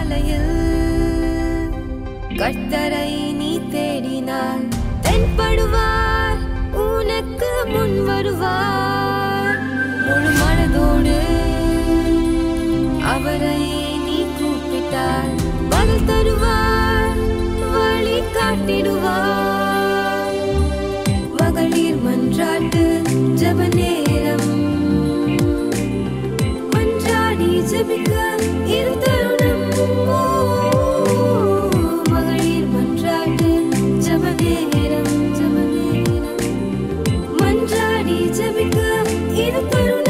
காலையில் கர்த்தரை நீ தேடினாய் தென்படுவார் உனக்கு முன் வருவார் முழு மனதோடு அவரை நீ கூப்பிட்டாய் பதில் தருவார் வழி காட்டிடுவார் மகளிர் மன்றாட்டு ஜெப நேரம் மன்றாடி ஜெபிக்க இரு தருணம் மகளிர் மன்றாட்டு ஜெப நேரம் மன்றாடி ஜெபிக்க இரு தருணம்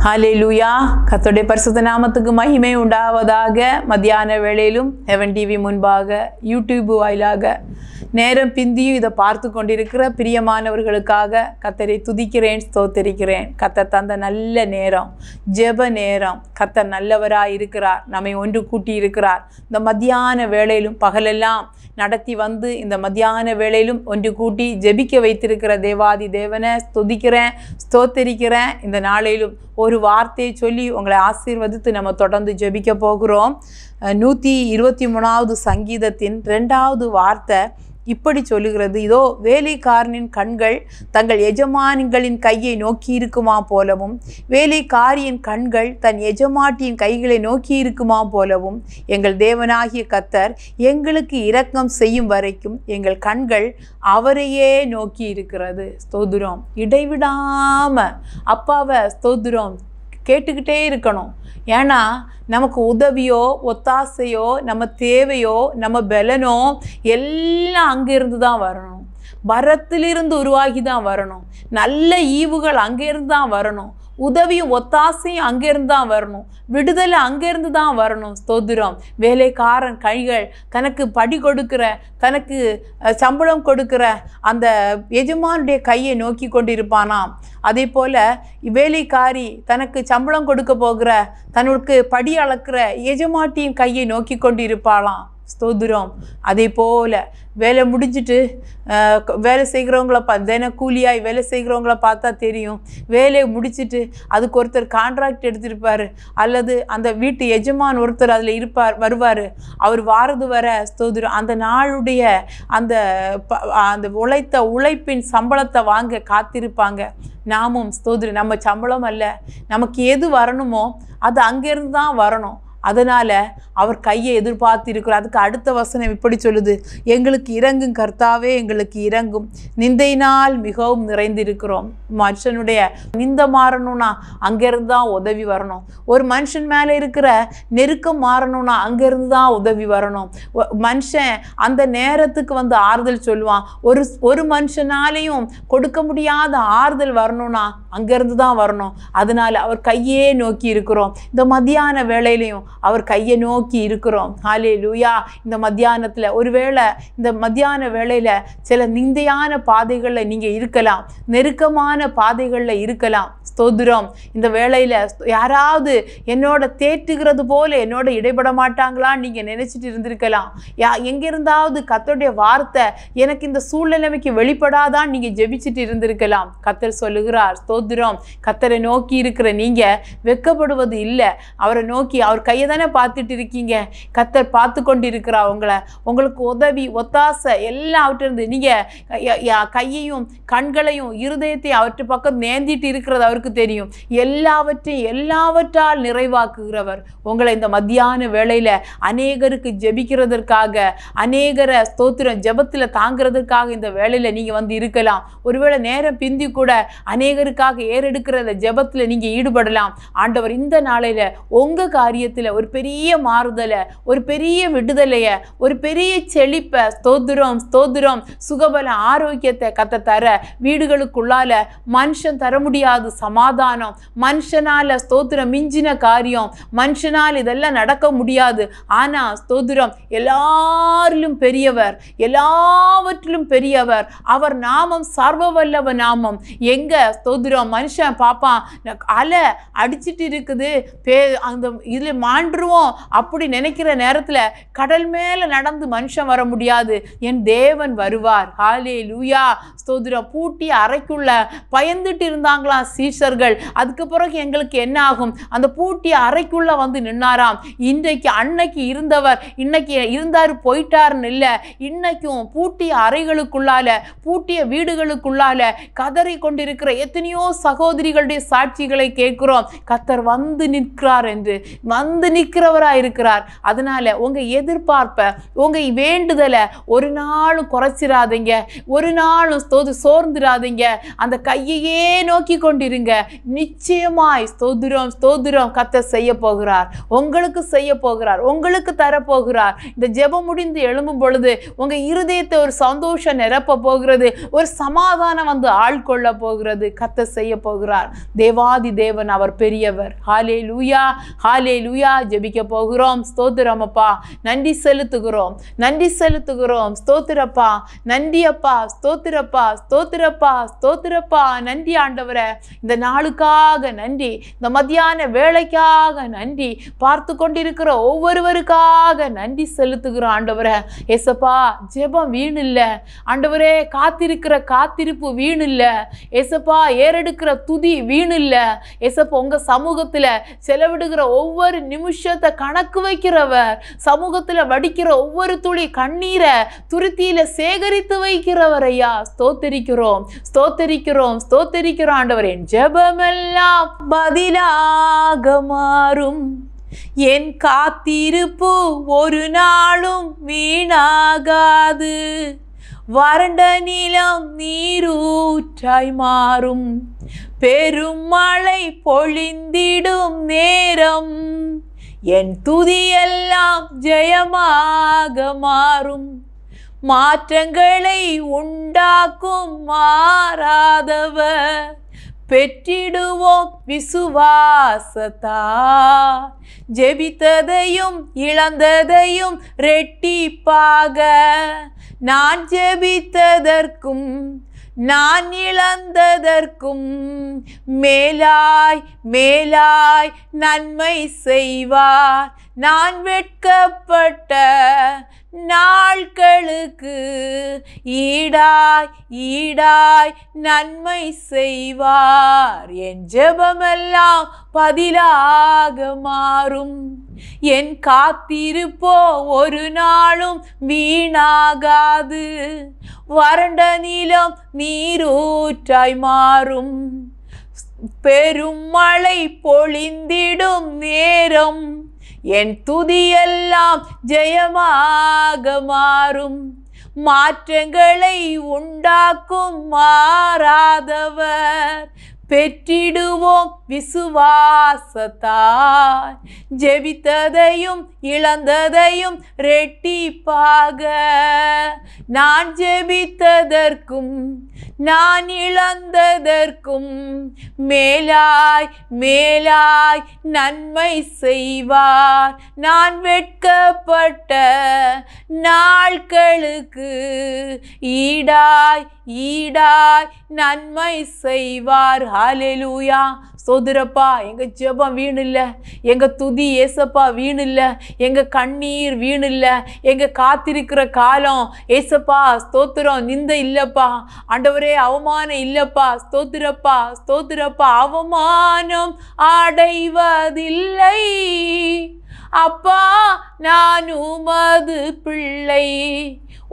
ஹல்லேலூயா. கர்த்தருடைய பரிசுத்த நாமத்துக்கு மகிமை உண்டாவதாக. மத்தியான வேளையிலும் ஹெவன் டிவி முன்பாக யூடியூப் வாயிலாக நேரம் பிந்தியும் இதை பார்த்து கொண்டிருக்கிற பிரியமானவர்களுக்காக கர்த்தரை துதிக்கிறேன், ஸ்தோத்திரிக்கிறேன். கர்த்தர் தந்த நல்ல நேரம், ஜெப நேரம். கர்த்தர் நல்லவராக இருக்கிறார், நம்மை ஒன்று கூட்டி இருக்கிறார். இந்த மத்தியான வேளையிலும் பகலெல்லாம் நடத்தி வந்து இந்த மத்தியான வேளையிலும் ஒன்று கூட்டி ஜெபிக்க வைத்திருக்கிற தேவாதி தேவனை துதிக்கிறேன், ஸ்தோத்திரிக்கிறேன். இந்த நாளையிலும் ஒரு வார்த்தையை சொல்லி உங்களை ஆசீர்வதித்து நம்ம தொடர்ந்து ஜெபிக்க போகிறோம். 123வது சங்கீதத்தின் 2வது வார்த்தை இப்படி சொல்லுகிறது, இதோ வேலைக்காரனின் கண்கள் தங்கள் எஜமானிகளின் கையை நோக்கி இருக்குமா போலவும் வேலைக்காரியின் கண்கள் தன் எஜமாட்டியின் கைகளை நோக்கி இருக்குமா போலவும் எங்கள் தேவனாகிய கர்த்தர் எங்களுக்கு இரக்கம் செய்யும் வரைக்கும் எங்கள் கண்கள் அவரையே நோக்கி இருக்கிறது. ஸ்தோத்திரம். இடைவிடாம அப்பாவை ஸ்தோத்திரம் கேட்டுக்கிட்டே இருக்கணும். ஏன்னா நமக்கு உதவியோ ஒத்தாசையோ நம்ம தேவையோ நம்ம பலனோ எல்லாம் அங்கேருந்து தான் வரணும். வரத்திலிருந்து உருவாகி தான் வரணும். நல்ல ஈவுகள் அங்கேருந்து தான் வரணும். உதவியும் ஒத்தாசையும் அங்கேருந்து தான் வரணும். விடுதலை அங்கேருந்து தான் வரணும். ஸ்தோத்திரம். வேலைக்காரன் கைகள் தனக்கு படி கொடுக்கிற, தனக்கு சம்பளம் கொடுக்கிற அந்த எஜமானுடைய கையை நோக்கி கொண்டிருப்பானாம். அதே போல் வேலைக்காரி தனக்கு சம்பளம் கொடுக்க போகிற, தனக்கு படி அளக்கிற எஜமாட்டியின் கையை நோக்கி கொண்டிருப்பாளாம். ஸ்தோத்திரம். அதே போல் வேலை முடிஞ்சிட்டு வேலை செய்கிறவங்கள தின கூலியாய் வேலை செய்கிறவங்கள பார்த்தா தெரியும். வேலையை முடிச்சுட்டு அதுக்கு ஒருத்தர் கான்ட்ராக்ட் எடுத்திருப்பார், அல்லது அந்த வீட்டு எஜமான் ஒருத்தர் அதில் வருவார். அவர் வாரது வர ஸ்தோத்திரம் அந்த நாளுடைய அந்த உழைப்பின் சம்பளத்தை வாங்க காத்திருப்பாங்க. நாமும் ஸ்தோத்திரம் நம்ம சம்பளம் அல்ல, நமக்கு எது வரணுமோ அது அங்கேருந்து தான் வரணும். அதனால் அவர் கையை எதிர்பார்த்து இருக்கிறார். அதுக்கு அடுத்த வசனம் இப்படி சொல்லுது, எங்களுக்கு இறங்கும் கர்த்தாவே, எங்களுக்கு இறங்கும், நிந்தையினால் மிகவும் நிறைந்திருக்கிறோம். மனுஷனுடைய நிந்தை மாறணும்னா அங்கேருந்து தான் உதவி வரணும். ஒரு மனுஷன் மேலே இருக்கிற நெருக்கம் மாறணும்னா அங்கேருந்து தான் உதவி வரணும். மனுஷன் அந்த நேரத்துக்கு வந்து ஆறுதல் சொல்லுவான். ஒரு மனுஷனாலையும் கொடுக்க முடியாத ஆறுதல் வரணும்னா அங்கேருந்து தான் வரணும். அதனால் அவர் கையே நோக்கி இருக்கிறோம். இந்த மத்தியான வேளையிலையும் அவர் கையை நோக்கி இருக்கிறோம். ஹல்லேலூயா. இந்த மத்தியானத்தில் ஒருவேளை இந்த மத்தியான வேளையில் சில நிந்தையான பாதைகளில் நீங்கள் இருக்கலாம், நெருக்கமான பாதைகளில் இருக்கலாம். ஸ்தோத்திரம். இந்த வேளையில் யாராவது என்னோட தேற்றுகிறது போல என்னோட இடைபட மாட்டாங்களான்னு நீங்கள் நினச்சிட்டு இருந்திருக்கலாம். எங்கிருந்தாவது கர்த்தருடைய வார்த்தை எனக்கு இந்த சூழ்நிலைமைக்கு வெளிப்படாதான் நீங்கள் ஜெபிச்சுட்டு இருந்திருக்கலாம். கர்த்தர் சொல்லுகிறார், ஸ்தோத்திரம், கர்த்தரை நோக்கி இருக்கிற நீங்கள் வெட்கப்படுவது இல்லை. அவரை நோக்கி அவர் கையை தானே பார்த்துட்டு இருக்கீங்க. கர்த்தர் பார்த்து கொண்டு இருக்கிறார் உங்களை. உங்களுக்கு உதவி ஒத்தாசை எல்லாவற்றிலிருந்து நீங்கள் கையையும் கண்களையும் இருதயத்தையும் அவற்றை பக்கம் நேர்ந்திட்டு இருக்கிறது அவருக்கு தெரியும். எல்லாவற்றால் நிறைவாக்குகிறவர் உங்களை இந்த மத்தியான வேளையில் அநேகருக்கு ஜெபிக்கிறதற்காக, அநேகரை ஸ்தோத்திரம் ஜெபத்தில் தாங்கிறதுக்காக இந்த வேளையில் நீங்கள் வந்து இருக்கலாம். ஒருவேளை நேரம் பிந்தி கூட அநேகருக்காக ஏறெடுக்கிற ஜெபத்தில் நீங்கள் ஈடுபடலாம். ஆண்டவர் இந்த நாளையில் உங்கள் காரியத்தில் ஒரு பெரிய ஆறுதலை, ஒரு பெரிய விடுதலையை, ஒரு பெரிய செழிப்பை, ஸ்தோத்திரம் ஸ்தோத்திரம், சுகபல ஆரோக்கியத்தை கத்த தர, வீடுகளுக்குள்ளால மனுஷன் தர முடியாத சமாதானம், மனுஷனால ஸ்தோத்திரம் மிஞ்சின காரியம், மனுஷனால் இதெல்லாம் நடக்க முடியாது. ஆனா ஸ்தோத்திரம் எல்லாரிலும் பெரியவர், எல்லாவற்றிலும் பெரியவர். அவர் நாமம் சர்வ வல்லவ நாமம். எங்க ஸ்தோத்திரம் மனுஷன் பாப்பான், அலை அடிச்சிட்டு இருக்குது, அந்த இதுல மாண்டுருவோம் அப்படி நினைக்கிற நேரத்துல கடல் மேல நடந்து மனுஷன் வர முடியாது. என் தேவன் வருவார். ஹல்லேலூயா ஸ்தோத்திரம். பூட்டி அறைக்குள்ள பயந்துட்டு இருந்தாங்களாம் சீஷர்கள். அதுக்கு பிறகு எங்களுக்கு என்ன ஆகும்? அந்த பூட்டி அறைக்குள்ள வந்து நின்னாராம். இன்றைக்கு அன்னைக்கு இருந்தவர் இன்னைக்கு இருந்தாரு போயிட்டாருன்னு இல்லை, இன்னைக்கும் பூட்டிய அறைகளுக்குள்ளால, பூட்டிய வீடுகளுக்குள்ளால கதறி கொண்டிருக்கிற எத்தனையோ சகோதரிகளுடைய சாட்சிகளை கேட்கிறோம். கர்த்தர் வந்து நிற்கிறார் என்று, வந்து நிற்கிறவராய் இருக்கிறார். அதனால உங்க எதிர்பார்ப்ப, உங்க வேண்டுதலை ஒரு நாளும் குறைச்சிடாதீங்க, ஒரு நாளும் சோர்ந்துடாதீங்க. அந்த கையையே நோக்கி கொண்டிருங்க. நிச்சயமாய் ஸ்தோத்திரம் ஸ்தோத்திரம் கர்த்தர் செய்ய போகிறார், உங்களுக்கு செய்ய போகிறார், உங்களுக்கு தரப்போகிறார். இந்த ஜெபம் முடிந்து எழும்பும் பொழுது உங்க இருதயத்தை ஒரு சந்தோஷம் நிரப்ப போகிறது, ஒரு சமாதானம் வந்து ஆள்கொள்ள போகிறது. கர்த்தர் செய்ய போகிறார். தேவாதி தேவன் அவர் பெரியவர். ஹல்லேலூயா ஹல்லேலூயா. ஜெபிக்க போகிறோம். ஸ்தோத்திரம் அப்பா, நன்றி செலுத்துகிறோம், நன்றி செலுத்துகிறோம். ஸ்தோத்திரப்பா, நன்றி அப்பா, ஸ்தோத்திரப்பா, ஸ்தோத்திரப்பா, ஸ்தோத்திரப்பா. நன்றி ஆண்டவரே, இந்த நாளுக்காக நன்றி, இந்த மத்தியான வேளைக்காக நன்றி, பார்த்து கொண்டிருக்கிற ஒவ்வொருவருக்காக நன்றி செலுத்துகிறோம் ஆண்டவரே. ஏசப்பா, ஜெபம் வீண் இல்லை ஆண்டவரே, காத்திருக்கிற காத்திருப்பு வீண் இல்லை ஏசப்பா, ஏறெடுக்கிற துதி வீண் இல்லை ஏசப்பா. உங்க சமூகத்துல செலவிடுகிற ஒவ்வொரு நிமிஷத்தை கணக்கு வைக்கிறவர், சமூகத்துல வடிக்கிற ஒவ்வொரு துளி கண்ணீரை துருத்தியில சேகரித்து வைக்கிறவர் ஐயா. ஸ்தோத்திரிக்கிறோம் ஸ்தோத்திரிக்கிறோம் ஸ்தோத்திரிக்கிறோம் ஆண்டவரே. ஜெபமெல்லாம் பதிலாக மாறும், என் காத்திருப்பு ஒரு நாளும் வீணாகாது, வறண்ட நிலம் நீரூற்றாய் மாறும், பெரும் மழை பொழிந்திடும் நேரம், என் துதியெல்லாம் ஜெயமாக மாறும், மாற்றங்களை உண்டாக்கும் மாறாதவர், பெற்றிடுவோம் விசுவாசத்தா, ஜெபித்ததையும் இழந்ததையும் ரெட்டிப்பாக, நான் ஜெபித்ததற்கும் நான் இழந்ததற்கும் மேலாய் மேலாய் நன்மை செய்வார், நான் வெட்கப்பட்ட நாட்களுக்கு ஈடாய் ஈடாய் நன்மை செய்வார். என் ஜெபமெல்லாம் பதிலாக மாறும், என் காத்திருப்போ ஒரு நாளும் வீணாகாது, வறண்ட நிலம் நீரூற்றாய் மாறும், பெரும் மழை பொழிந்திடும் நேரம், என் துதியெல்லாம் ஜெயமாக மாறும், மாற்றங்களை உண்டாக்கும் மாறாதவர், பெற்றிடுவோம் விசுவாசத்தால், ஜெபித்ததையும் இழந்ததையும் ரெட்டிப்பாக, நான் ஜெபித்ததற்கும் நான் இழந்ததற்கும் மேலாய் மேலாய் நன்மை செய்வார், நான் வெட்கப்பட்ட நாட்களுக்கு ஈடாய் ஈடாய் நன்மை செய்வார். ஹல்லேலூயா. ஸ்தோத்திரப்பா, எங்க ஜெபம் வீண் இல்லை, எங்க துதி ஏசப்பா வீண் இல்லை, எங்க கண்ணீர் வீண் இல்லை, எங்க காத்திருக்கிற காலம் ஏசப்பா ஸ்தோத்திரம் நிந்த இல்லப்பா ஆண்டவரே, அவமானம் இல்லப்பா. ஸ்தோத்திரப்பா ஸ்தோத்திரப்பா. அவமானம் அடைவதில்லை அப்பா, நான் உமது பிள்ளை,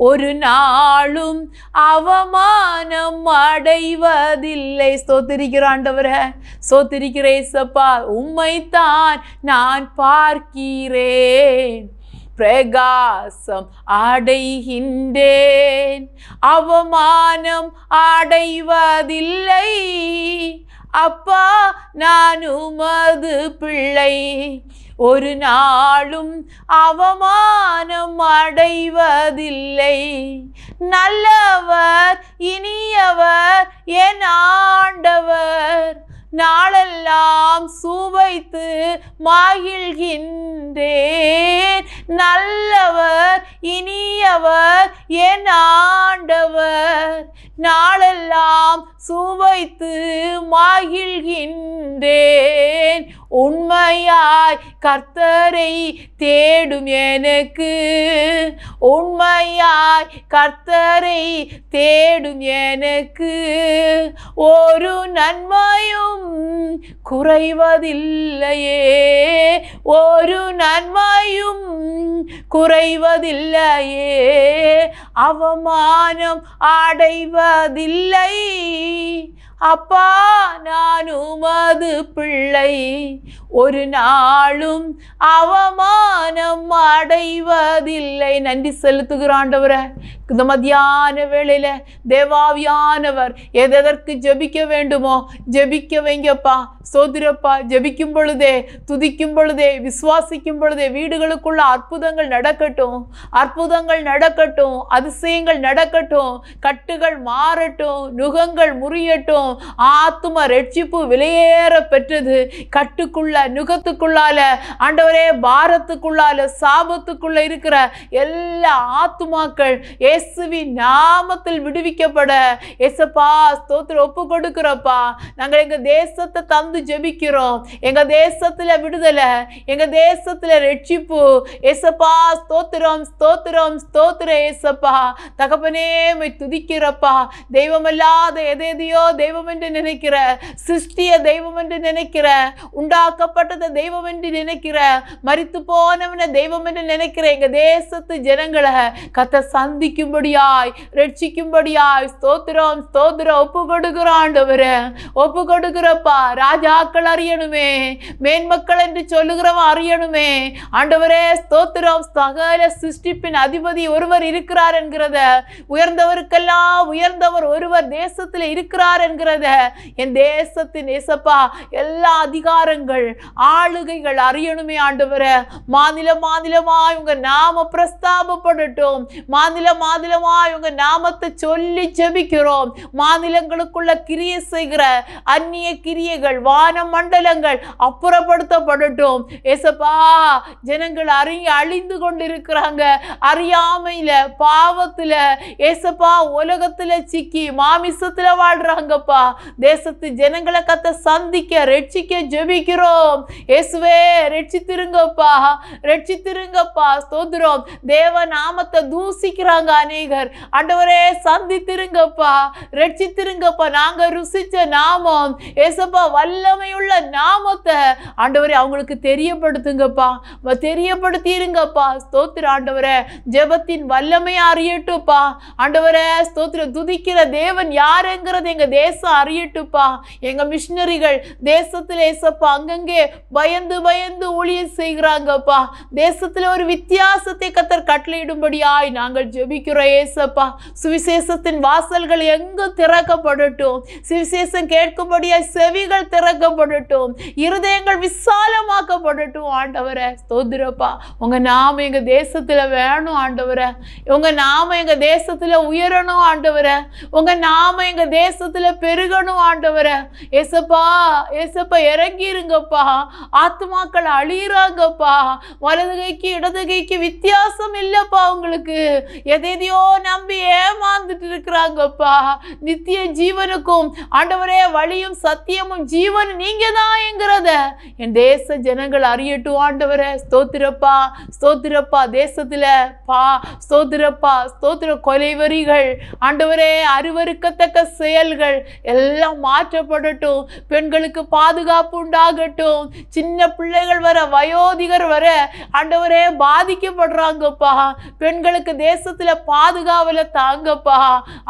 ஒரு நாளும் அவமானம் அடைவதில்லை. ஸ்தோத்திரிக்கிற ஆண்டவரே, ஸ்தோத்திரிக்கிற ஏசப்பா, உம்மைத்தான் நான் பார்க்கிறேன், பிரகாசம் அடைகின்றேன், அவமானம் அடைவதில்லை அப்பா, நான் உமது பிள்ளை, ஒரு நாளும் அவமானம் அடைவதில்லை. நல்லவர் இனியவர் என் ஆண்டவர், நாளெல்லாம் சுவைத்து மகிழ்கின்றேன். நல்லவர் இனியவர் என் ஆண்டவர், நாளெல்லாம் சுவைத்து மகிழ்கின்றேன். உண்மையாய் கர்த்தரை தேடும் எனக்கு, உண்மையாய் கர்த்தரை தேடும் எனக்கு ஒரு நன்மையும் குறைவதில்லையே, ஒரு நன்மையும் குறைவதில்லையே. அவமானம் அடைவதில்லை. அப்பா நான் உமது பிள்ளை, ஒரு நாளும் அவமானம் அடைவதில்லை. நன்றி செலுத்துகிற ஆண்டவரே, இந்த மத்தியான வேளையில தேவாவியானவர் எதற்கு ஜெபிக்க வேண்டுமோ ஜெபிக்க வைங்கப்பா. சோதரப்பா, ஜெபிக்கும் பொழுதே, துதிக்கும் பொழுதே, விசுவாசிக்கும் பொழுதே வீடுகளுக்குள்ள அற்புதங்கள் நடக்கட்டும், அற்புதங்கள் நடக்கட்டும், அதிசயங்கள் நடக்கட்டும், கட்டுகள் மாறட்டும், நுகங்கள் முறியட்டும். ஆத்தும ரட்சிப்பு விலையேற பெற்றது. கட்டுக்குள்ள, நுகத்துக்குள்ளால, ஆண்டவரே பாரத்துக்குள்ளால, சாபத்துக்குள்ள இருக்கிற எல்லா ஆத்துமாக்கள் இயேசுவின் நாமத்தில் விடுவிக்கப்பட ஏசப்பா ஸ்தோத்திரம் ஒப்பு கொடுக்கிறப்பா. நாங்கள் எங்க தேசத்தை தந்து ஜெபிக்கிறோம். எங்க தேசத்துல விடுதலை, எங்க தேசத்துல ரட்சிப்பு. ஏசப்பா ஸ்தோத்திரம், ஸ்தோத்திரம், ஸ்தோத்திரம். ஏசப்பா தகப்பனே துதிக்கிறப்பா. தெய்வமல்லாத எதையோ தெய்வம் என்று நினைக்கிற, சிருஷ்டிய தெய்வம் என்று நினைக்கிற, உண்டாக்கப்பட்டத தெய்வம் என்று நினைக்கிற, மரித்து போனவன தெய்வம் என்று நினைக்கிற எங்க தேசத்து ஜனங்களை கத்த சந்திக்கும்படியாய், ரட்சிக்கும்படியாய் ஸ்தோத்திரம், ஸ்தோத்திரம் ஒப்பு கொடுக்கிற ஆண்டவரே, ஒப்பு கொடுக்கிறப்பா. ராஜாக்கள் அறியணுமே, மேன்மக்கள் என்று சொல்லுகிறவன் அறியணுமே ஆண்டவரே. ஸ்தோத்திரம். சகல சிருஷ்டிப்பின் அதிபதி ஒருவர் இருக்கிறார் என்கிறத, உயர்ந்தவருக்கெல்லாம் உயர்ந்தவர் ஒருவர் தேசத்தில் இருக்கிறார் என்கிறத, என் தேசத்தின் ஏசப்பா எல்லா அதிகாரங்கள், ஆளுகைகள் அறியணுமே ஆண்டவரே. மாநில மாநிலமாய் உங்க நாம பிரஸ்தாபப்படட்டும். மாநில மாநிலமாய் உங்க நாமத்தை சொல்லி ஜெபிக்கிறோம். மாநிலங்களுக்குள்ள கிரியை செய்கிற அந்நிய கிரியைகள், வான மண்டலங்கள் அப்புறப்படுத்தப்படட்டும். ஏசப்பா ஜனங்கள் அழிந்து கொண்டிருக்கிறாங்க. அறியாமையில, பாவத்துல, ஏசப்பா உலகத்துல சிக்கி மாமிசத்துல வாழ்றாங்கப்பா. தேசத்து ஜனங்களை கத்த சந்திக்க, ரட்சிக்க ஜெபிக்கிறோம். இயேசுவே ரட்சித்திருங்கப்பா, ரட்சித்திருங்கப்பா. ஸ்தோத்திரம். தேவ நாமத்தை தூசிக்கிறாங்க அநேகர். ஆண்டவரே சந்தித்திருங்கப்பா, ரட்சித்திருங்கப்பா. நாங்க ருசிச்ச நாமம் ஏசப்பா, வல்லமையுள்ள நாமத்தை ஆண்டவரே அவங்களுக்கு தெரியப்படுத்துங்கப்பா, தெரியப்படுத்திருங்கப்பா. ஸ்தோத்திர ஆண்டவரே. ஜெபத்தின் வல்லமையை அறியட்டுப்பா ஆண்டவரே. ஸ்தோத்திரம். துதிக்கிற தேவன் யாருங்கிறது எங்க தேசம் அறியட்டுப்பா. எங்க மிஷினரிகள் தேசத்துல ஏசப்பா அங்கங்கே பயந்து பயந்து ஊழியம் செய்கிறாங்கப்பா. தேசத்துல ஒரு வித்தியாசத்தை கத்தர் கட்டளையிடும்படியாய் நாங்கள் ஜெபிக்கிறோம் ஏசப்பா. சுவிசேஷத்தின் வாசல்கள் எங்கு திறக்கப்படட்டும். சுவிசேஷம் கேட்கும்படியாய் செவிகள் திறக்கப்படட்டும். இருதயங்கள் விசாலமாக்கப்படட்டும் ஆண்டவரே. ஸ்தோத்திரப்பா. உங்க நாம எங்க தேசத்துல வேணும் ஆண்டவரே. உங்க நாம எங்க தேசத்துல உயரணும் ஆண்டவரே. உங்க நாம எங்க தேசத்துல பெருகணும் ஆண்டவரே. ஏசப்பா, ஏசப்பா இறங்கிருங்கப்பா. ஆத்துமாக்கள் அழியிறாங்கப்பா. வலது கைக்கு இடது கைக்கு வித்தியாசம் இல்லப்பா. உங்களுக்கு எதையோ நம்பி ஏமாந்துட்டு இருக்கிறாங்கப்பா. நித்திய ஜீவனுக்கும் ஆண்டவரே வழியும் சத்தியமும் ஜீவன் நீங்க தான் என்கிறத என் தேச ஜனங்கள் அறியட்டும் ஆண்டவரே. ஸ்தோத்திரப்பா, ஸ்தோத்திரப்பா. தேசத்துல பா ஸ்தோத்திரப்பா, ஸ்தோத்திர கொலைவரிகள் ஆண்டவரே, அருவருக்கத்தக்க செயல்கள் எல்லாம் மாற்றப்படட்டும். பெண்களுக்கு பாதுகாப்பு உண்டாகட்டும். சின்ன பிள்ளைகள் வர, வயோதிகர் வர ஆண்டவரே பாதிக்கப்படுறாங்கப்பா. பெண்களுக்கு தேசத்துல பாதுகாவல தாங்கப்பா.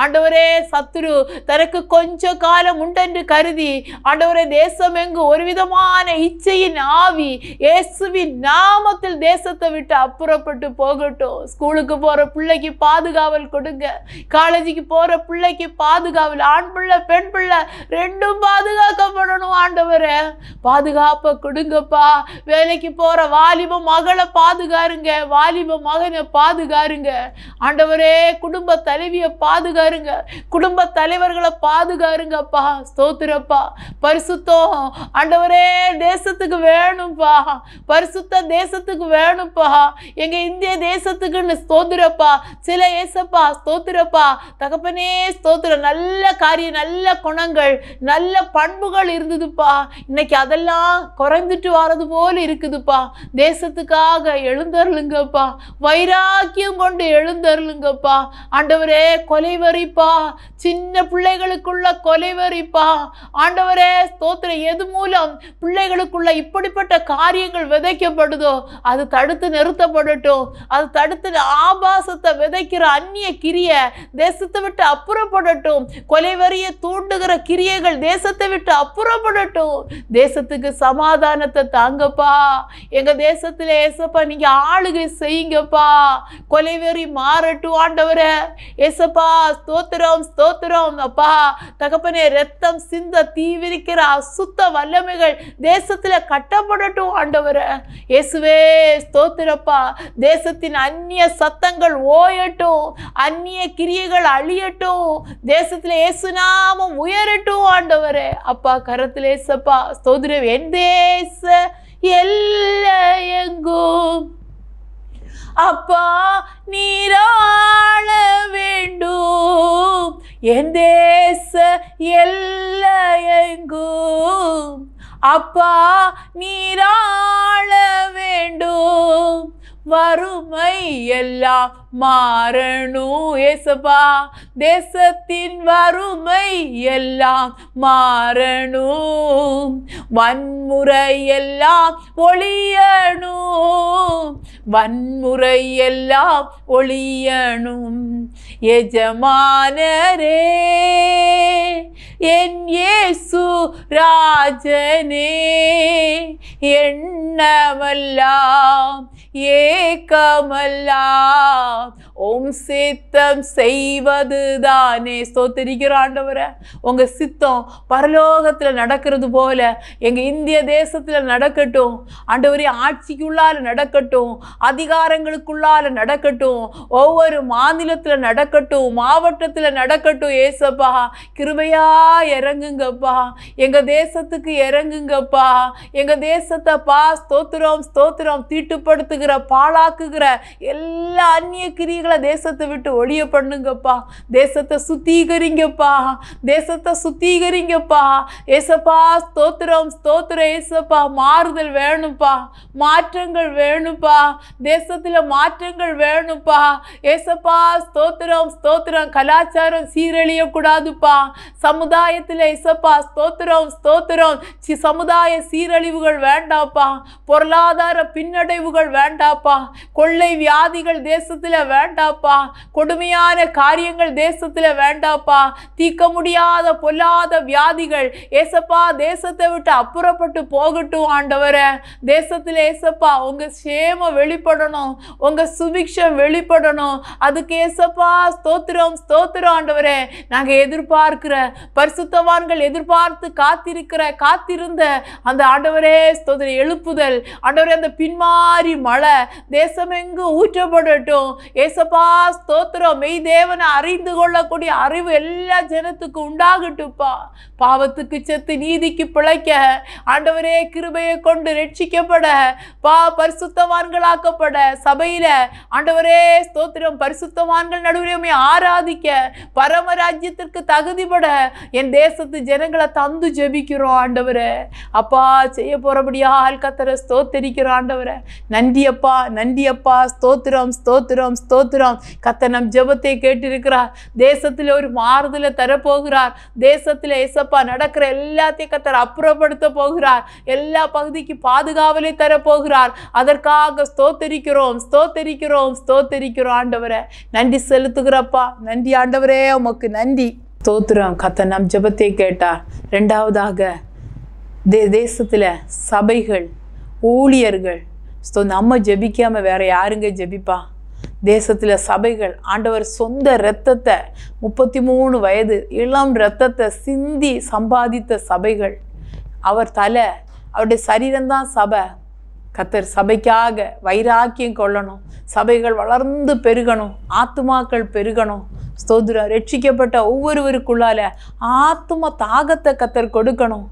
ஆண்டவரே, சத்துரு தனக்கு கொஞ்ச காலம் உண்டென்று கருதி ஆண்டவரே தேசம் எங்கு ஒரு விதமான இச்சையின் ஆவி இயேசுவின் நாமத்தில் தேசத்தை விட்டு அப்புறப்பட்டு போகட்டும். ஸ்கூலுக்கு போற பிள்ளைக்கு பாதுகாவல் கொடுங்க. காலேஜுக்கு போற பிள்ளைக்கு பாதுகாவல். ஆண் பிள்ளை பெண் பிள்ளை ரெண்டும் பாதுகாக்கப்படணும். ஆண்டவரே, பாதுகாப்பை கொடுங்கப்பா. வேலைக்கு போற வாலிப மகளை பாதுகாருங்க, வாலிப மகனை பாதுகாருங்க. ஆண்டவரே, குடும்ப தலைவியை பாதுகாருங்க, குடும்ப தலைவர்களை பாதுகாருங்கப்பா. ஸ்தோத்திரப்பா. பரிசுத்தம் ஆண்டவரே தேசத்துக்கு வேணும்பா, பரிசுத்த தேசத்துக்கு வேணும்பா. எங்க இந்திய தேசத்துக்குன்னு ஸ்தோத்திரப்பா. சில ஏசப்பா ஸ்தோத்திரப்பா தகப்பனே ஸ்தோத்திரம். நல்ல காரியம், நல்ல குணங்கள், நல்ல பண்புகள் இருந்ததுப்பா. இன்னைக்கு அதெல்லாம் குறைந்துட்டு வர்றது போல இருக்குதுப்பா. தேசத்துக்காக எழுந்தருளுங்கப்பா. வைராக்கியம் கொண்டு எழுந்தருளுங்கப்பா. ஆண்டவரே, கொலைவரிப்பா, சின்ன பிள்ளைகளுக்குள்ள கொலைவரிப்பா. ஆண்டவரே ஸ்தோத்திரம். எது மூலம் பிள்ளைகளுக்குள்ள இப்படிப்பட்ட காரியங்கள் விதைக்கப்படுதோ அது தடுத்து நிறுத்தப்படட்டும். அது தடுத்து ஆபாசத்தை விதைக்கிற அந்நிய கிரிய தேசத்தை விட்டு அப்புறப்படட்டும். கொலைவரிய தூண்டுகிற கிரியைகள் தேசத்தை விட்டு அப்புறப்படட்டும். தேசத்துக்கு சமாதானத்தை தாங்கப்பா. எங்க தேசத்துல ஏசப்பா நீங்க ஆளுகை செய்யுங்கப்பா. கொலைவெறி மாறட்டும் ஆண்டவரே. ஏசப்பா ஸ்தோத்திரம், ஸ்தோத்திரம் அப்பா. தகப்பனே, ரத்தம் சிந்த தீவிரிக்கிற அசுத்த வல்லமைகள் தேசத்துல கட்டப்படட்டும் ஆண்டவரே. இயேசுவே ஸ்தோத்திரப்பா. தேசத்தின் அந்நிய சத்தங்கள் ஓயட்டும், அந்நிய கிரியைகள் அழியட்டும். தேசத்துல இயேசு நாமம் உயரட்டும் ஆண்டவரே. அப்பா கரத்துல ஏசப்பா ஸ்தோத்திரம். என் தேச எல்லையெங்கும் அப்பா நீராள வேண்டும். என் தேச எல்லையெங்கும் அப்பா நீராள வேண்டும். வறுமை எல்லாம் மாறணும் ஏசப்பா. தேசத்தின் வறுமை எல்லாம் மாறணும். வன்முறை எல்லாம் ஒழியணும், வன்முறை எல்லாம் ஒழியணும். எஜமானரே என் இயேசு ராஜனே, எண்ணமெல்லாம் ஏக்கமெல்லாம் உம் சித்தம் செய்வதுதானே. ஸ்தோத்திரிக்கிற ஆண்டவரே, உங்க சித்தம் பரலோகத்துல நடக்கிறது போல எங்க இந்திய தேசத்துல நடக்கட்டும் ஆண்டவரே. ஆட்சிக்குள்ளால நடக்கட்டும், அதிகாரங்களுக்குள்ளால நடக்கட்டும், ஒவ்வொரு மாநிலத்துல நடக்கட்டும், மாவட்டத்துல நடக்கட்டும். ஏசப்பா கிருபையா இறங்குங்கப்பா. எங்க தேசத்துக்கு இறங்குங்கப்பா. எங்க தேசத்தை பா ஸ்தோத்திரம், ஸ்தோத்திரம். தீட்டுப்படுத்துகிற பாழாக்குகிற எல்லா அந்நிய கிரிகளை தேசத்தை விட்டு ஒழிய பண்ணுங்கப்பா. தேசத்தை சுத்திகரிங்கப்பா, தேசத்தை சுத்திகரிங்கப்பா. ஏசப்பா ஸ்தோத்திரம், ஸ்தோத்திரம். ஏசப்பா மாறுதல் வேணும்பா, மாற்றங்கள் வேணும்பா. தேசத்துல மாற்றங்கள் வேணும்பா. ஏசப்பா ஸ்தோத்திரம், ஸ்தோத்திரம். கலாச்சாரம் சீரழிய கூடாதுப்பா. சமுதாயத்துல ஏசப்பா ஸ்தோத்திரம், ஸ்தோத்திரம். சமுதாய சீரழிவுகள் வேண்டாப்பா. பொருளாதார பின்னடைவுகள் வேண்டாப்பா. கொள்ளை வியாதிகள் தேசத்துல வேண்டாப்பா. கொடுமையான காரியங்கள் தேசத்துல வேண்டாப்பா. தீர்க்க முடியாத பொல்லாத வியாதிகள் ஏசப்பா தேசத்தை விட்டு அப்புறப்பட்டு போகட்டும் ஆண்டவரே. தேசத்துல ஏசப்பா உங்க சேமம் வெளிப்படணும், உங்க சுபிக்ஷம் வெளிப்படணும். அதுக்கு ஏசப்பா ஸ்தோத்திரம், ஸ்தோத்திரம் ஆண்டவரே. நாங்க எதிர்பார்க்கிற பரிசுத்தவான்கள் எதிர்பார்த்து காத்திருந்த அந்த ஆண்டவரே ஸ்தோத்திரம் எழுப்புதல் ஆண்டவரே. அந்த பின்மாறி மழை தேசமெங்கு ஊற்றப்படட்டும் ஏசப்பா ஸ்தோத்திரம். மெய் தேவனை அறிந்து கொள்ளக்கூடிய அறிவு எல்லா ஜனத்துக்கு உண்டாகட்டுப்பா. பாவத்துக்கு செத்து நீதிக்கு பிழைக்க ஆண்டவரே கிருபையை கொண்டு ரட்சிக்கப்பட பரிசுத்தவான்களாக்கப்பட சபையில ஆண்டவரே ஸ்தோத்திரம் பரிசுத்தவான்கள் நடுவே ஆராதிக்க பரமராஜ்யத்திற்கு தகுதிப்பட என் தேசத்து ஜனங்களை தந்து ஜெபிக்கிறோம் ஆண்டவரே. அப்பா செய்ய போறபடியால் கர்த்தரை ஸ்தோத்திரிக்கிறோம் ஆண்டவரே. நன்றி அப்பா, நன்றி அப்பா. ஸ்தோத்திரம், ஸ்தோத்திரம், ஸ்தோத்திரம். ஸ்தோத்திரம். கர்த்தர் நம் ஜெபத்தை கேட்டிருக்கிறார். தேசத்தில் ஒரு மாறுதலை தரப்போகிறார். தேசத்தில் ஏசப்பா நடக்கிற எல்லாத்தையும் கர்த்தர் அப்புறப்படுத்த போகிறார். எல்லா பகுதிக்கு பாதுகாவலை தரப்போகிறார். அதற்காக ஸ்தோத்தரிக்கிறோம், ஸ்தோத்தரிக்கிறோம், ஸ்தோத்தரிக்கிறோம். ஆண்டவரே நன்றி செலுத்துகிறப்பா. நன்றி ஆண்டவரே, உமக்கு நன்றி. ஸ்தோத்திரம். கர்த்தர் நம் ஜெபத்தை கேட்டார். ரெண்டாவதாக தேசத்தில் சபைகள், ஊழியர்கள், நம்ம ஜெபிக்காமல் வேற யாருங்க ஜெபிப்பா? தேசத்தில் சபைகள் ஆண்டவர் சொந்த இரத்தத்தை 33 வயது இளம் இரத்தத்தை சிந்தி சம்பாதித்த சபைகள். அவர் தலை, அவருடைய சரீரம்தான் சபை. கர்த்தர் சபைக்காக வைராக்கியம் கொள்ளணும். சபைகள் வளர்ந்து பெருகணும். ஆத்துமாக்கள் பெருகணும். ஸ்தோத்திரம். ரட்சிக்கப்பட்ட ஒவ்வொருவருக்குள்ளால ஆத்தும தாகத்தை கர்த்தர் கொடுக்கணும்.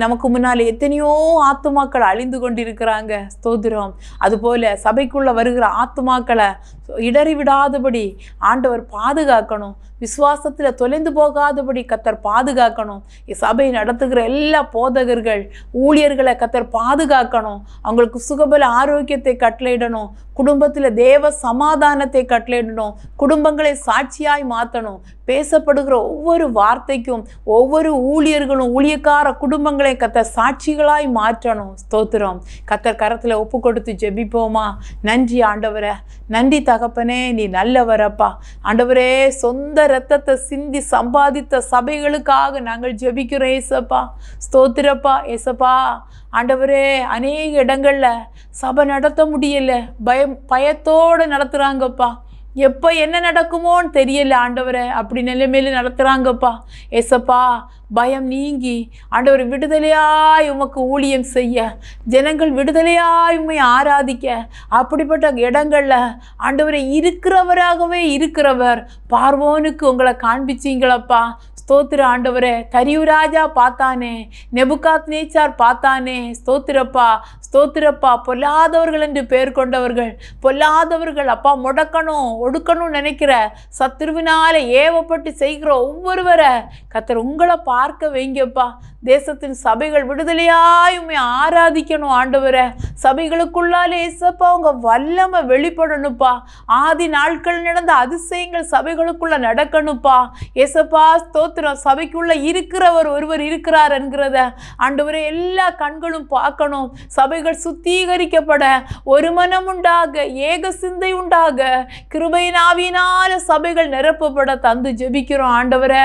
நமக்கு முன்னால எத்தனையோ ஆத்துமாக்கள் அழிந்து கொண்டிருக்கிறாங்க. ஸ்தோத்திரம். அதுபோல சபைக்குள்ள வருகிற ஆத்துமாக்களை இடறி விடாதபடி ஆண்டவர் பாதுகாக்கணும். விசுவாசத்தில் தொலைந்து போகாதபடி கர்த்தர் பாதுகாக்கணும். சபை நடத்துகிற எல்லா போதகர்கள், ஊழியர்களை கர்த்தர் பாதுகாக்கணும். அவங்களுக்கு சுகபல ஆரோக்கியத்தை கட்டளையிடணும். குடும்பத்தில் தேவ சமாதானத்தை கட்டளையிடணும். குடும்பங்களை சாட்சியாய் மாற்றணும். பேசப்படுகிற ஒவ்வொரு வார்த்தைக்கும் ஒவ்வொரு ஊழியர்களும் ஊழியக்கார குடும்பங்களை கர்த்தர் சாட்சிகளாய் மாற்றணும். ஸ்தோத்திரம். கர்த்தர் கரத்தில் ஒப்பு கொடுத்து ஜெபிப்போமா? நன்றி ஆண்டவரே, நன்றி தகப்பனே, நீ நல்லவரப்பா. ஆண்டவரே, சொந்த இரத்தத்தை சிந்தி சம்பாதித்த சபைகளுக்காக நாங்கள் ஜெபிக்கிறோம் ஏசப்பா. ஸ்தோத்திரப்பா ஏசப்பா. ஆண்டவரே, அநேக இடங்கள்ல சபை நடத்த முடியல, பயத்தோடு நடத்துகிறாங்கப்பா. எப்போ என்ன நடக்குமோன்னு தெரியல ஆண்டவரை. அப்படி நிலைமையில நடத்துகிறாங்கப்பா ஏசப்பா. பயம் நீங்கி ஆண்டவர் விடுதலையாய் உமக்கு ஊழியம் செய்ய, ஜனங்கள் விடுதலையாய் உண்மை ஆராதிக்க, அப்படிப்பட்ட இடங்கள்ல ஆண்டவரை இருக்கிறவராகவே இருக்கிறவர் பார்வோனுக்கு உங்களை காண்பிச்சிங்களப்பா. ஸ்தோத்திர ஆண்டவரே. கரியுராஜா பார்த்தானே, நெபுகாத் நேச்சார் பார்த்தானே. ஸ்தோத்திரப்பா, ஸ்தோத்திரப்பா. பொல்லாதவர்கள் என்று பெயர் கொண்டவர்கள், பொல்லாதவர்கள் அப்பா, முடக்கணும் ஒடுக்கணும்னு நினைக்கிற சத்துருவினால ஏவப்பட்டு செய்கிற ஒவ்வொருவரை கர்த்தர் உங்களை பார்க்க வைங்கப்பா. தேசத்தின் சபைகள் விடுதலையாய் உண்மை ஆராதிக்கணும் ஆண்டவரை. சபைகளுக்குள்ளாலே ஏசப்பா உங்க வல்லமை வெளிப்படணுப்பா. ஆதி நாட்கள் நடந்த அதிசயங்கள் சபைகளுக்குள்ள நடக்கணுப்பா ஏசப்பா. ஸ்தோத்திரம். சபைக்குள்ள இருக்கிறவர் ஒருவர் இருக்கிறார் என்கிறத ஆண்டவரே எல்லா கண்களும் பார்க்கணும். சபைகள் சுத்திகரிக்கப்பட, ஒரு மனம் உண்டாக, ஏக சிந்தை உண்டாக, கிருபையின் ஆவியினால சபைகள் நிரப்பப்பட தந்து ஜெபிக்கிறோம் ஆண்டவரே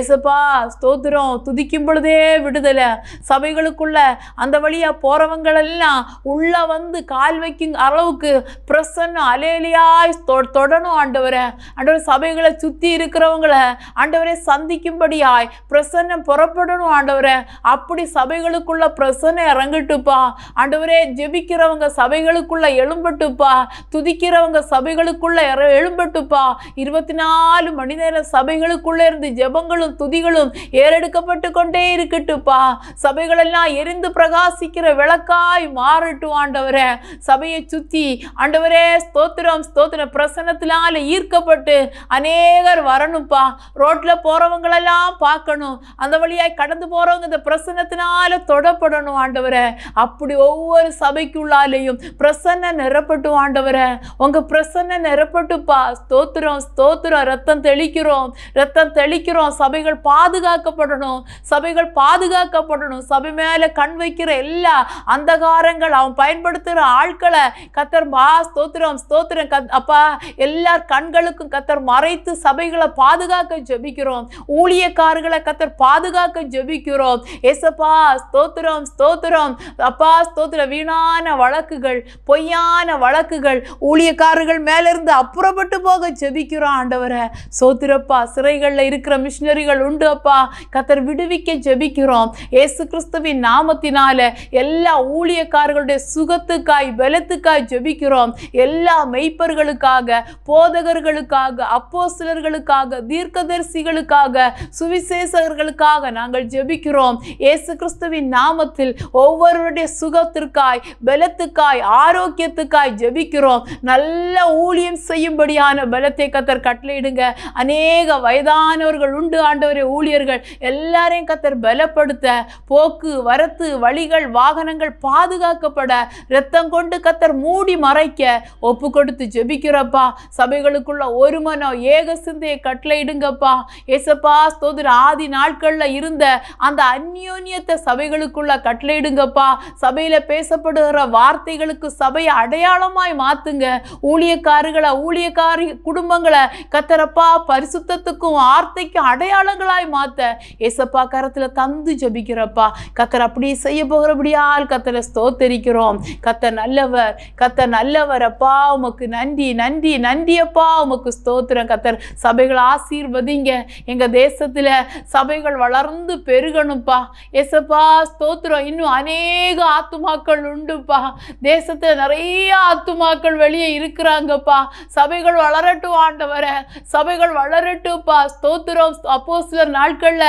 ஏசப்பா. ஸ்தோத்திரம். துதிக்கும் பொழுதே விடுதலை. சபைகளுக்குள்ள அந்த வழியா போறவங்கள் எல்லாம் உள்ள வந்து கால் வைக்கும் அளவுக்கு பிரசன்னம் அலேலியாய் தொடணும் ஆண்டவரே. ஆண்டவரே, சபைகளை சுத்தி இருக்கிறவங்களை ஆண்டவரே சந்திக்கும்படியாய் பிரசன்னம் புறப்படணும் ஆண்டவரே. அப்படி சபைகளுக்குள்ள பிரசன்னம் இறங்கட்டுப்பா ஆண்டவரே. ஜெபிக்கிறவங்க சபைகளுக்குள்ள எழும்பட்டுப்பா. துதிக்கிறவங்க சபைகளுக்குள்ள எழும்பட்டுப்பா. 24 மணி நேரம் சபைகளுக்குள்ள இருந்து ஜெபங்களும் துதிகளும் ஏறெடுக்கப்பட்டு கொண்டே இருக்கட்டுப்பா. சபைகள் எல்லாம் எரிந்து பிரகாசிக்கிற விளக்காய் மாறட்டும் ஆண்டவரே. சபையை சுத்தி ஆண்டவரே ஸ்தோத்திரம், ஸ்தோத்திரம். பிரசன்னத்தினால ஈர்க்கப்பட்டு அநேகர் வரணும்ப்பா. ரோட்ல போறவங்களெல்லாம் பார்க்கணும். அந்த வழியாய் கடந்து போறவங்க இந்த பிரசன்னத்தினால தொடப்படணும் ஆண்டவரே. அப்படி ஒவ்வொரு சபைக்குள்ளாலேயும் பிரசன்ன நிரப்பட்டும் ஆண்டவரே. உங்க பிரசன்ன நிரப்பட்டுப்பா. ஸ்தோத்திரம், ஸ்தோத்திரம். ரத்தம் தெளிக்கிறோம், ரத்தம் தெளிக்கிறோம். சபைகள் பாதுகாக்கப்படணும், சபைகள் பாதுகாக்கப்படணும். சபை மேல கண் வைக்கிற எல்லா அந்தகாரங்கள், அவன் பயன்படுத்துகிற ஆட்களை கத்தர் ஸ்தோத்திரம், ஸ்தோத்திரம் அப்பா. எல்லார் கண்களுக்கும் கத்தர் மறைத்து சபைகளை பாதுகாக்க ஜெபிக்கிறோம். ஊழியக்காரர்களை கத்தர் பாதுகாக்க ஜெபிக்கிறோம் ஏசப்பா. ஸ்தோத்திரம், ஸ்தோத்திரம் அப்பா. ஸ்தோத்திரம். வீணான வழக்குகள், பொய்யான வழக்குகள் ஊழியக்காரர்கள் மேல இருந்து அப்புறப்பட்டு போக ஜெபிக்கிறோம் ஆண்டவரை. ஸ்தோத்திரப்பா. சிறைகள்ல இருக்கிற மிஷினரிகள் உண்டு அப்பா, கத்தர் விடுவிக்க ஜெபிக்கிறோம் இயேசு கிறிஸ்துவின் நாமத்தினால. எல்லா ஊழியக்காரர்களுடைய சுகத்துக்காய் பலத்துக்காய் ஜெபிக்கிறோம். எல்லா மெய்ப்பர்களுக்காக, போதகர்களுக்காக, அப்போஸ்தலர்களுக்காக, தீர்க்கதரிசிகளுக்காக, சுவிசேஷகர்களுக்காக நாங்கள் ஜெபிக்கிறோம் இயேசு கிறிஸ்துவின் நாமத்தில். ஒவ்வொருவருடைய சுகத்திற்காய், பலத்துக்காய், ஆரோக்கியத்துக்காய் ஜெபிக்கிறோம். நல்ல ஊழியம் செய்யும்படியான பலத்தை கத்தர் கட்டளையிடுங்க. அநேக வயதானவர்கள் உண்டு ஆண்டவரே, ஊழியர்கள் எல்லாரையும் கத்தர் பலப்படுத்த பலப்படுத்த, போக்கு வரத்து வழிகள் வாகனங்கள் பாதுகாக்கப்பட, இரத்தம் கொண்டு கத்தர் மூடி மறைக்க ஒப்பு கொடுத்து ஜெபிக்கிறப்பா. சபைகளுக்குள்ள ஒரு மனம் ஏக சிந்தையை கட்டளையிடுங்கப்பா. ஏசப்பா ஸ்தோத்திரம். ஆதி நாட்கள்ல இருந்த அந்த அந்யோன்யத்தை சபைகளுக்குள்ள கட்டளையிடுங்கப்பா. சபையில பேசப்படுகிற வார்த்தைகளுக்கு சபையை அடையாளமாய் மாத்துங்க. ஊழியக்காரர்களை ஊழியக்காரி குடும்பங்களை கத்தரப்பா பரிசுத்தத்துக்கும் வார்த்தைக்கும் அடையாளங்களாய் மாத்த ஏசப்பா கரத்துல தந்து ஜெபிக்கிறப்பா. கத்தர் அப்படி செய்ய போகிறபடியால் கத்தரை ஸ்தோத்தரிக்கிறோம். கத்தர் நல்லவர், கத்தர் நல்லவர் அப்பா. உமக்கு நன்றி நன்றி நன்றி அப்பா. உமக்கு ஸ்தோத்திரம். கத்தர் சபைகளை ஆசீர்வதிங்க. எங்க தேசத்துல சபைகள் வளர்ந்து பெருகணும்ப்பா. ஏசப்பா ஸ்தோத்திரம். இன்னும் அநேக ஆத்துமாக்கள் உண்டுப்பா. தேசத்துல நிறைய ஆத்துமாக்கள் வெளியே இருக்கிறாங்கப்பா. சபைகள் வளரட்டும் ஆண்டவரே, சபைகள் வளரட்டும்ப்பா. ஸ்தோத்திரம். அப்போஸ்தலர் நாட்கள்ல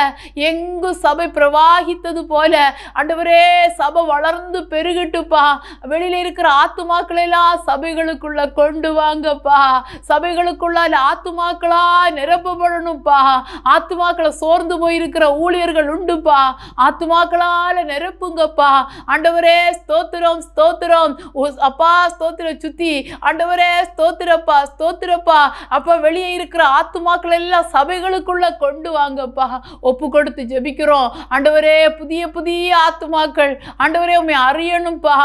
எங்கு சபை பிரவாகித்தது போல ஆண்டவரே சபை வளர்ந்து பெருகட்டுப்பா. வெளியில இருக்கிற ஆத்துமாக்களை எல்லாம் சபைகளுக்குள்ள கொண்டு வாங்கப்பா. சபைகளுக்குள்ள ஆத்துமாக்களா நிரப்பப்படணும்ப்பா. ஆத்துமாக்களை சோர்ந்து போயிருக்கிற ஊழியர்கள் உண்டுப்பா. ஆத்துமாக்களால நிரப்புங்கப்பா. ஆண்டவரே ஸ்தோத்திரம் ஸ்தோத்திரம் அப்பா. ஸ்தோத்திரம் சுத்தி ஆண்டவரே ஸ்தோத்திரப்பா ஸ்தோத்திரப்பா. அப்ப வெளியே இருக்கிற ஆத்துமாக்கள் எல்லாம் சபைகளுக்குள்ள கொண்டு வாங்கப்பா. ஒப்பு கொடுத்து ஜெபிக்கிறோம் ஆண்டவரே. புதிய புதிய ஆத்துமாக்கள் ஆண்டவரே உம்மை அறியணும்ப்பா.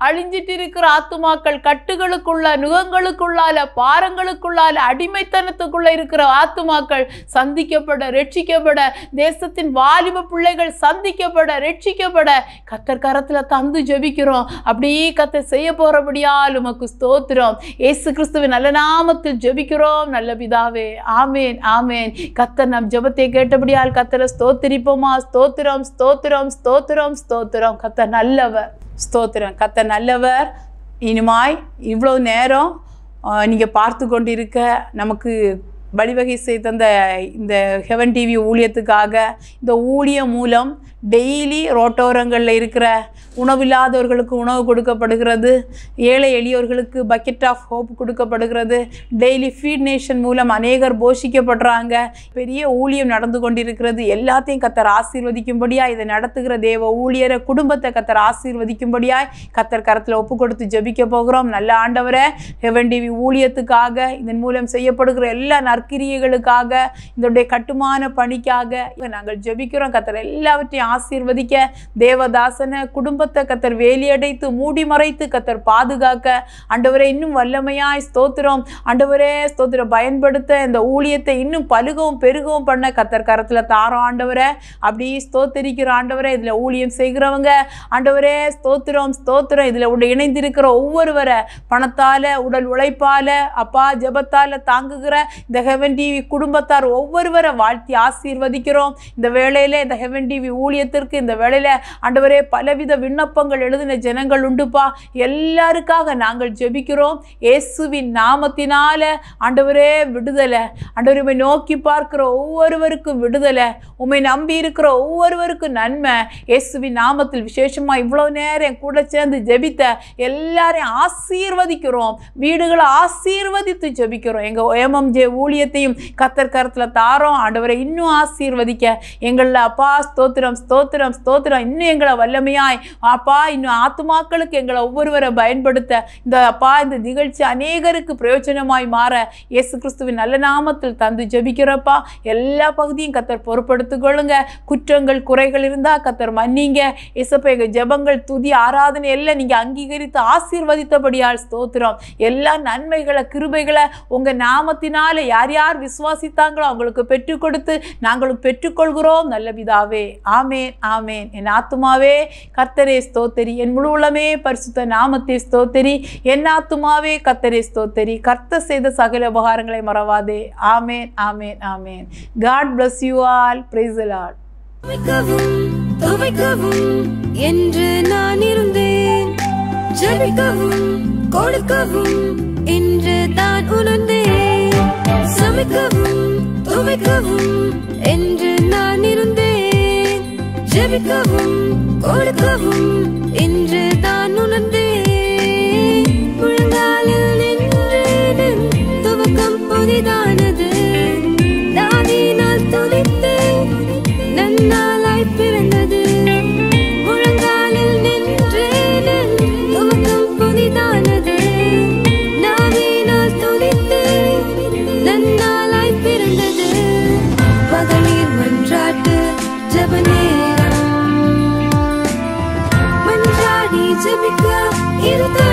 அழிஞ்சிட்டு இருக்கிற ஆத்துமாக்கள் கட்டுகளுக்குள்ள நுகங்களுக்குள்ளால பாரங்களுக்குள்ளால அடிமைத்தனத்துக்குள்ள இருக்கிற ஆத்துமாக்கள் சந்திக்கப்பட ரட்சிக்கப்பட, தேசத்தின் வாலிப பிள்ளைகள் சந்திக்கப்பட ரட்சிக்கப்பட கத்தர் கரத்துல தந்து ஜெபிக்கிறோம். அப்படியே கத்தர் செய்ய போறபடியால் உமக்கு ஸ்தோத்திரம். இயேசு கிறிஸ்துவின் நல்ல நாமத்தில் ஜெபிக்கிறோம் நல்ல பிதாவே. ஆமேன் ஆமேன். கத்தர் நம் ஜெபத்தை கேட்டபடியால் கத்தரை ஸ்தோத்திரிப்போமா. ஸ்தோத்திரம் ஸ்தோத்திரம் ஸ்தோத்திரம் ஸ்தோத்திரம். கத்தர் நல்லவர். ஸ்தோத்திரம். கத்தர் நல்லவர். இனிமாய் இவ்வளோ நேரம் நீங்கள் பார்த்து கொண்டிருக்க நமக்கு வழிவகை செய்த இந்த ஹெவன் டிவி ஊழியத்துக்காக இந்த ஊழியம் மூலம் டெய்லி ரோட்டோரங்களில் இருக்கிற உணவில்லாதவர்களுக்கு உணவு கொடுக்கப்படுகிறது. ஏழை எளியோர்களுக்கு பக்கெட் ஆஃப் ஹோப் கொடுக்கப்படுகிறது. டெய்லி ஃபீட் நேஷன் மூலம் அநேகர் போஷிக்கப்படுறாங்க. பெரிய ஊழியம் நடந்து கொண்டிருக்கிறது. எல்லாத்தையும் கத்தர் ஆசீர்வதிக்கும்படியாய் இதை நடத்துகிற தேவ ஊழியரை குடும்பத்தை கத்தர் ஆசீர்வதிக்கும்படியாய் கத்தர் கரத்தில் ஒப்பு கொடுத்து ஜெபிக்க போகிறோம். நல்ல ஆண்டவரை ஹெவன் டிவி ஊழியத்துக்காக இதன் மூலம் செய்யப்படுகிற எல்லா நற்கிரியைகளுக்காக இதனுடைய கட்டுமான பணிக்காக நாங்கள் ஜெபிக்கிறோம். கத்தர் எல்லாவற்றையும் ஆசீர்வதிக்க, தேவதாசன குடும்பத்தை கத்தர் வேலியடைத்து மூடி மறைத்து கத்தர் பாதுகாக்க ஆண்டவரே இன்னும் வல்லமையாய் ஸ்தோத்திரம் ஆண்டவரே ஸ்தோத்திரம் பயன்படுத்த இந்த ஊழியத்தை இன்னும் பலுகவும் பெருகவும் பண்ண கத்தர் கரத்தில் தாரோம் ஆண்டவரே. அப்படி ஸ்தோத்தரிக்கிற ஆண்டவரே இதில் ஊழியம் செய்கிறவங்க ஆண்டவரே ஸ்தோத்திரம் ஸ்தோத்திரம். இதில் இணைந்திருக்கிற ஒவ்வொருவரை பணத்தால் உடல் உழைப்பால் அப்பா ஜெபத்தால் தாங்குகிற இந்த ஹெவன் டிவி குடும்பத்தார் ஒவ்வொருவரை வாழ்த்தி ஆசீர்வதிக்கிறோம். இந்த வேளையில் இந்த ஹெவன் டிவி ஊழியத்திற்கு இந்த வேளையில ஆண்டவரே பலவித விண்ணப்பங்கள் எழுதின ஜனங்கள் உண்டுப்பா. எல்லாருக்காக நாங்கள் ஜெபிக்கிறோம். இயேசுவின் நாமத்தினால ஆண்டவரே விடுதலை. ஆண்டவரே உம்மை நோக்கி பார்க்கிற ஒவ்வொருவருக்கும் விடுதலை. உம்மை நம்பி இருக்கிற ஒவ்வொருவருக்கும் நன்மை. இயேசுவின் நாமத்தில் விசேஷமா இவ்வளவு நேரம் கூட சேர்ந்து ஜெபித்த எல்லாரையும் ஆசீர்வதிக்கிறோம். வீடுகளை ஆசீர்வதித்து ஜெபிக்கிறோம். எங்க எம்எம்ஜே ஊழியத்தையும் கத்தர் கரத்துல தாரோம் ஆண்டவரை. இன்னும் ஆசீர்வதிக்க எங்கள அப்பா ஸ்தோத்திரம் ஸ்தோத்திரம் ஸ்தோத்திரம். இன்னும் எங்களை வல்லமையாய் அப்பா இன்னும் ஆத்துமாக்களுக்கு எங்களை ஒவ்வொருவரை பயன்படுத்த இந்த அப்பா இந்த நிகழ்ச்சி அநேகருக்கு பிரயோஜனமாய் மாற இயேசு கிறிஸ்துவின் நல்ல நாமத்தில் தந்து ஜெபிக்கிறப்பா. எல்லா பகுதியும் கத்தர் பொறுப்படுத்திக் கொள்ளுங்க. குற்றங்கள் குறைகள் இருந்தா கத்தர் மன்னிங்க. இயேசப்பா எங்க ஜெபங்கள் துதி ஆராதனை எல்லாம் நீங்க அங்கீகரித்து ஆசீர்வதித்தபடியால் ஸ்தோத்திரம். எல்லா நன்மைகளை கிருபைகளை உங்க நாமத்தினால யார் யார் விசுவாசித்தாங்களோ அவங்களுக்கு பெற்றுக் கொடுத்து நாங்களும் பெற்றுக்கொள்கிறோம் நல்ல பிதாவே. ஆமேன் ஆமேன். என் ஆத்துமாவே கர்த்தரே ஸ்தோத்திரி, என் முழு உள்ளமே பரிசுத்த நாமத்தை ஸ்தோத்திரி, என் ஆத்துமாவே கர்த்தரே ஸ்தோத்திரி, கர்த்தர் செய்த சகல உபகாரங்களை மறவாதே. ஆமேன் ஆமேன் ஆமேன். God bless you all. Praise the Lord. துவைக்கவும் என்று நான் இருந்தேன், ஜெபிக்கவும் கொடுக்கவும் என்று தான் உணர்ந்தேன். சமைக்கவும் துவைக்கவும் என்று நான் இருந்தேன், ஜெபிக்கவும் கொடுக்கவும் என்று தான் உணர்ந்தேன். முழங்காலில் நின்று துவக்கம் புதிதானது, தாவினால் துதித்து நன்னாளாய் பிறந்தது. ஜெபிக்க இதுதான்